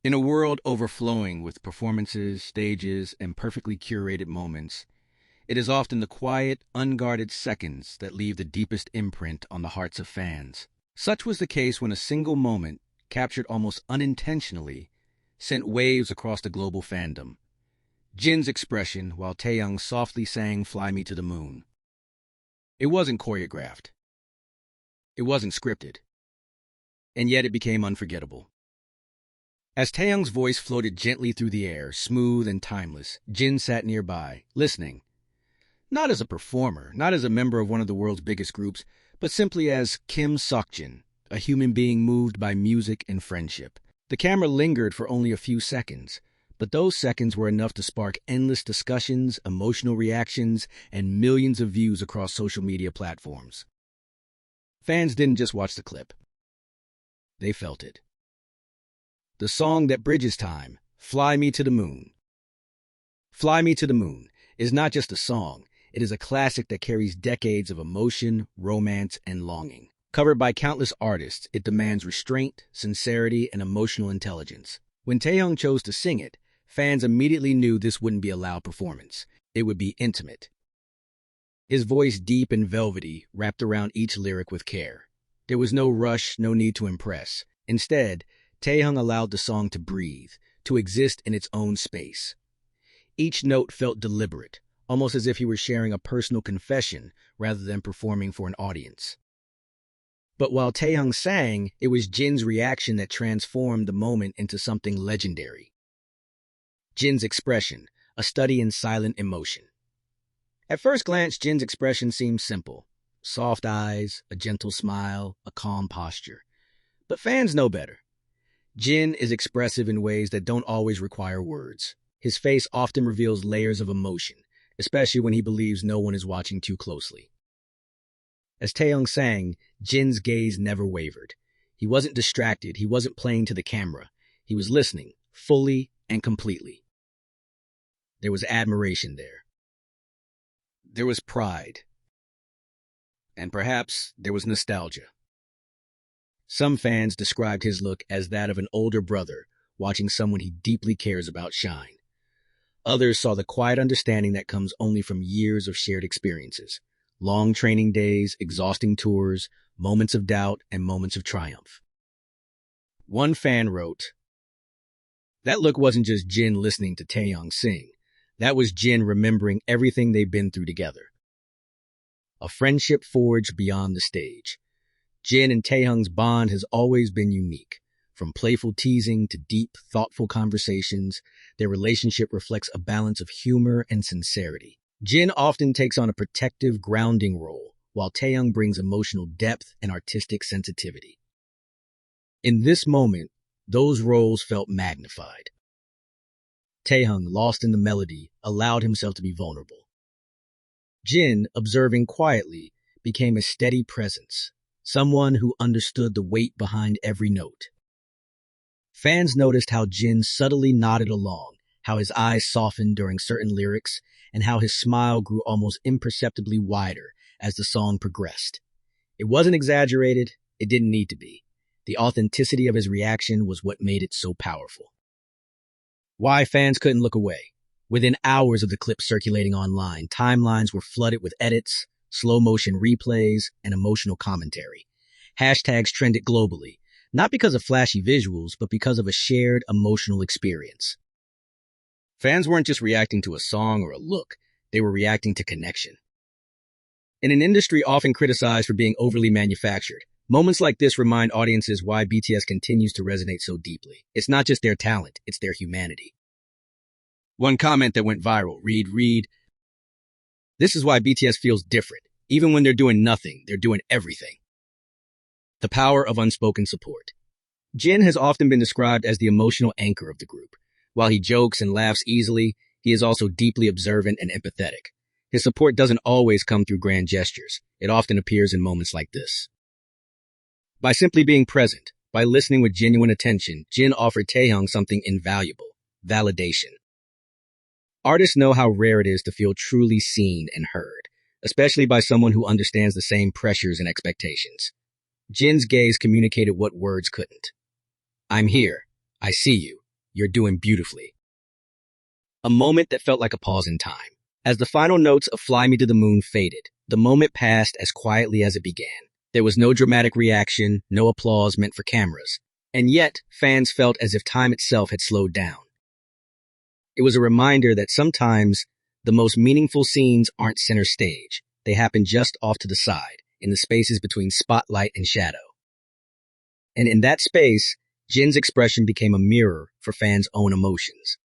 In a world overflowing with performances, stages, and perfectly curated moments, it is often the quiet, unguarded seconds that leave the deepest imprint on the hearts of fans. Such was the case when a single moment, captured almost unintentionally, sent waves across the global fandom. Jin's expression while Taehyung softly sang "Fly Me to the Moon." It wasn't choreographed. It wasn't scripted. And yet it became unforgettable. As Taehyung's voice floated gently through the air, smooth and timeless, Jin sat nearby, listening. Not as a performer, not as a member of one of the world's biggest groups, but simply as Kim Seokjin, a human being moved by music and friendship. The camera lingered for only a few seconds, but those seconds were enough to spark endless discussions, emotional reactions, and millions of views across social media platforms. Fans didn't just watch the clip. They felt it. The song that bridges time, "Fly Me to the Moon." "Fly Me to the Moon" is not just a song, it is a classic that carries decades of emotion, romance, and longing. Covered by countless artists, it demands restraint, sincerity, and emotional intelligence. When Taehyung chose to sing it, fans immediately knew this wouldn't be a loud performance. It would be intimate. His voice, deep and velvety, wrapped around each lyric with care. There was no rush, no need to impress. Instead, Taehyung allowed the song to breathe, to exist in its own space. Each note felt deliberate, almost as if he were sharing a personal confession rather than performing for an audience. But while Taehyung sang, it was Jin's reaction that transformed the moment into something legendary. Jin's expression, a study in silent emotion. At first glance, Jin's expression seemed simple. Soft eyes, a gentle smile, a calm posture. But fans know better. Jin is expressive in ways that don't always require words. His face often reveals layers of emotion, especially when he believes no one is watching too closely. As Taehyung sang, Jin's gaze never wavered. He wasn't distracted, he wasn't playing to the camera. He was listening, fully and completely. There was admiration there. There was pride. And perhaps there was nostalgia. Some fans described his look as that of an older brother watching someone he deeply cares about shine. Others saw the quiet understanding that comes only from years of shared experiences. Long training days, exhausting tours, moments of doubt, and moments of triumph. One fan wrote, "That look wasn't just Jin listening to Taehyung sing. That was Jin remembering everything they've been through together. A friendship forged beyond the stage. Jin and Taehyung's bond has always been unique. From playful teasing to deep, thoughtful conversations, their relationship reflects a balance of humor and sincerity. Jin often takes on a protective, grounding role, while Taehyung brings emotional depth and artistic sensitivity. In this moment, those roles felt magnified. Taehyung, lost in the melody, allowed himself to be vulnerable. Jin, observing quietly, became a steady presence, someone who understood the weight behind every note. Fans noticed how Jin subtly nodded along, how his eyes softened during certain lyrics, and how his smile grew almost imperceptibly wider as the song progressed. It wasn't exaggerated, it didn't need to be. The authenticity of his reaction was what made it so powerful. Why fans couldn't look away. Within hours of the clip circulating online, timelines were flooded with edits, slow-motion replays, and emotional commentary. Hashtags trended globally, not because of flashy visuals, but because of a shared emotional experience. Fans weren't just reacting to a song or a look, they were reacting to connection. In an industry often criticized for being overly manufactured, moments like this remind audiences why BTS continues to resonate so deeply. It's not just their talent, it's their humanity. One comment that went viral, read, "This is why BTS feels different. Even when they're doing nothing, they're doing everything." The power of unspoken support. Jin has often been described as the emotional anchor of the group. While he jokes and laughs easily, he is also deeply observant and empathetic. His support doesn't always come through grand gestures. It often appears in moments like this. By simply being present, by listening with genuine attention, Jin offered Taehyung something invaluable: validation. Artists know how rare it is to feel truly seen and heard, especially by someone who understands the same pressures and expectations. Jin's gaze communicated what words couldn't. "I'm here. I see you. You're doing beautifully. A moment that felt like a pause in time. As the final notes of Fly Me to the Moon faded, the moment passed as quietly as it began. There was no dramatic reaction, no applause meant for cameras. And yet, fans felt as if time itself had slowed down. It was a reminder that sometimes the most meaningful scenes aren't center stage. They happen just off to the side, in the spaces between spotlight and shadow. And in that space, Jin's expression became a mirror for fans' own emotions.